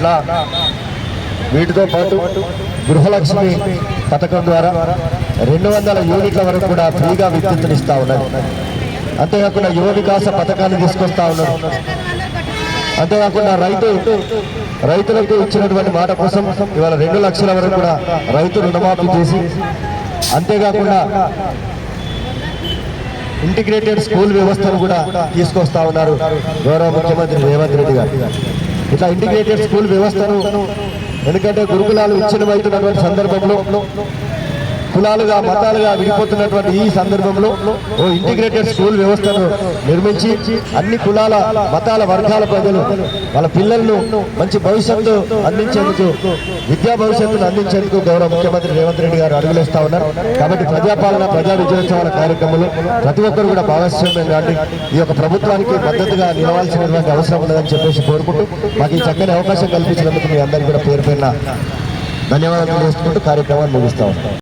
ఇట్లా వీటితో పాటు గృహలక్ష్మి పథకం ద్వారా 200 యూనిట్ల వరకు కూడా ఫ్రీగా విద్యుత్తునిస్తూ ఉన్నది. అంతేకాకుండా యువ వికాస పథకాన్ని తీసుకొస్తా ఉన్నారు. అంతేకాకుండా రైతులకు ఇచ్చినటువంటి మాట కోసం ఇవాళ 2 లక్షల వరకు కూడా రైతు రుణమాఫీ చేసి, అంతేకాకుండా ఇంటిగ్రేటెడ్ స్కూల్ వ్యవస్థను కూడా తీసుకొస్తా ఉన్నారు గౌరవ ముఖ్యమంత్రి రేవంత్ రెడ్డి గారు. ఇట్లా ఇంటిగ్రేటెడ్ స్కూల్ వ్యవస్థను, ఎందుకంటే గురుకులాలు విచ్ఛిన్నమవుతున్నటువంటి సందర్భంలో, కులాలుగా మతాలుగా విడిపోతున్నటువంటి ఈ సందర్భంలో ఓ ఇంటిగ్రేటెడ్ స్కూల్ వ్యవస్థను నిర్మించి అన్ని కులాల మతాల వర్గాల ప్రజలు వాళ్ళ పిల్లలను మంచి భవిష్యత్తు అందించేందుకు, విద్యా భవిష్యత్తును అందించేందుకు గౌరవ ముఖ్యమంత్రి రేవంత్ రెడ్డి గారు అడుగులేస్తా ఉన్నారు. కాబట్టి ప్రజాపాలన ప్రజా విజయోత్సవాల కార్యక్రమంలో ప్రతి ఒక్కరు కూడా భాగస్వామ్యం కాండి, ఈ యొక్క ప్రభుత్వానికి మద్దతుగా నిలవాల్సినటువంటి అవసరం ఉన్నదని చెప్పేసి కోరుకుంటూ మాకు ఈ చక్కని అవకాశం కల్పించినందుకు మీ అందరికీ కూడా పేరు పేరున ధన్యవాదాలు తెలియజేసుకుంటూ కార్యక్రమాన్ని ముగిస్తా ఉంటాం.